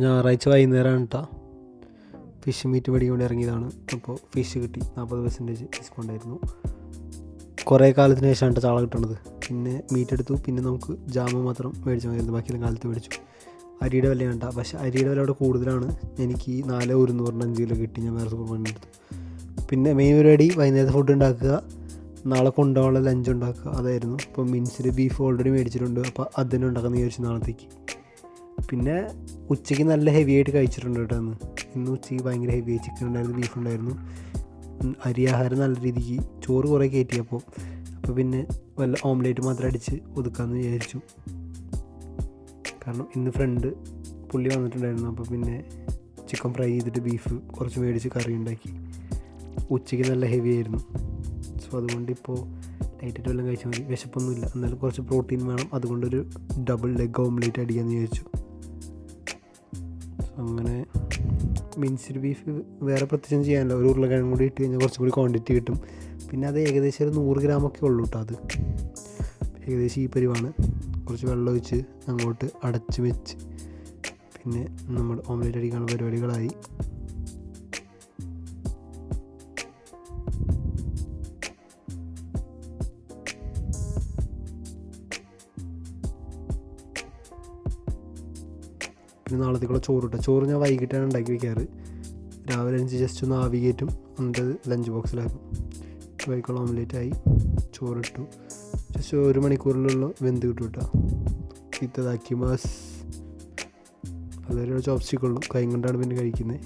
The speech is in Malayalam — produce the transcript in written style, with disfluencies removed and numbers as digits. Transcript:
ഞായറാഴ്ച വൈകുന്നേരമാണ് കേട്ടോ ഫിഷ് മീറ്റ് മേടിക്കാൻ വേണ്ടി ഇറങ്ങിയതാണ്. അപ്പോൾ ഫിഷ് കിട്ടി, 40% ഡിസ്കൗണ്ട് ആയിരുന്നു. കുറേ കാലത്തിന് ശേഷമാണ് കേട്ടോ ചാള കിട്ടുന്നത്. പിന്നെ മീറ്റ് എടുത്തു, പിന്നെ നമുക്ക് ജാമ മാത്രം മേടിച്ചാൽ മതിയായിരുന്നു, ബാക്കിയെല്ലാം കാലത്ത് മേടിച്ചു. അരിയുടെ വില വേണ്ട, പക്ഷേ അരിയുടെ വില അവിടെ കൂടുതലാണ്. എനിക്ക് 4,105 കിലോ കിട്ടി, ഞാൻ വേറെ സൂപ്പർ മാർക്കറ്റിൽ എടുത്തു. പിന്നെ മെയിൻ പരിപാടി വൈകുന്നേരത്തെ ഫുഡ് ഉണ്ടാക്കുക, നാളെ കൊണ്ടുപോകാനുള്ള ലഞ്ച് ഉണ്ടാക്കുക, അതായിരുന്നു. ഇപ്പോൾ മിൻസിൽ ബീഫ് ഓൾറെഡി മേടിച്ചിട്ടുണ്ട്, അപ്പോൾ അതിനെ ഉണ്ടാക്കാമെന്ന് വിചാരിച്ചു നാളത്തേക്ക്. പിന്നെ ഉച്ചയ്ക്ക് നല്ല ഹെവി ആയിട്ട് കഴിച്ചിട്ടുണ്ട് കേട്ടോ. ഇന്ന് ഉച്ചയ്ക്ക് ഭയങ്കര ഹെവി ആയി ചിക്കൻ ഉണ്ടായിരുന്നു, ബീഫ് ഉണ്ടായിരുന്നു. അരി ആഹാരം നല്ല രീതിക്ക്, ചോറ് കുറേ കയറ്റിയപ്പോൾ പിന്നെ വല്ല ഓംലേറ്റ് മാത്രം അടിച്ച് ഒതുക്കാമെന്ന് വിചാരിച്ചു. കാരണം ഇന്ന് ഫ്രണ്ട് പുള്ളി വന്നിട്ടുണ്ടായിരുന്നു, അപ്പോൾ പിന്നെ ചിക്കൻ ഫ്രൈ ചെയ്തിട്ട് ബീഫ് കുറച്ച് മേടിച്ച് കറി ഉണ്ടാക്കി. ഉച്ചയ്ക്ക് നല്ല ഹെവി ആയിരുന്നു. സോ അതുകൊണ്ട് ഇപ്പോൾ ലൈറ്റായിട്ട് വല്ലതും കഴിച്ചാൽ മതി, വിശപ്പൊന്നുമില്ല. എന്നാലും കുറച്ച് പ്രോട്ടീൻ വേണം, അതുകൊണ്ടൊരു ഡബിൾ ലെഗ് ഓംലേറ്റ് അടിക്കാമെന്ന് വിചാരിച്ചു. സോ അങ്ങനെ മിൻസ്ഡ് ബീഫ് വേറെ പ്രത്യേകം ചെയ്യാനല്ലോ, ഒരു ഉരുളക്കിഴങ്ങ് കൂടി ഇട്ട് കഴിഞ്ഞാൽ കുറച്ചും കൂടി ക്വാണ്ടിറ്റി കിട്ടും. പിന്നെ അത് ഏകദേശം ഒരു 100 ഗ്രാമൊക്കെ ഉള്ളൂ കേട്ടോ. അത് ഏകദേശം ഈ പരിവാണ്. കുറച്ച് വെള്ളം ഒഴിച്ച് അങ്ങോട്ട് അടച്ച് വെച്ച് പിന്നെ നമ്മൾ ഓംലേറ്റ് അടിക്കാനുള്ള പരിപാടികളായി. പിന്നെ നാളത്തേക്കുള്ള ചോറ് ഞാൻ വൈകിട്ടാണ് ഉണ്ടാക്കി വയ്ക്കാറ്. രാവിലെ ജസ്റ്റ് ഒന്ന് ആവി കയറ്റും, എന്നിട്ട് ലഞ്ച് ബോക്സിലാക്കും. വൈക്കുള്ള ഓംലേറ്റായി, ചോറിട്ടു. ജസ്റ്റ് 1 മണിക്കൂറിലുള്ള വെന്ത് കിട്ടും കേട്ടോ. ഇത്തതാക്കി മാസ് അതൊരു ചോപ്സ്റ്റിക്കുള്ളൂ, കൈ കൊണ്ടാണ് പിന്നെ കഴിക്കുന്നത്.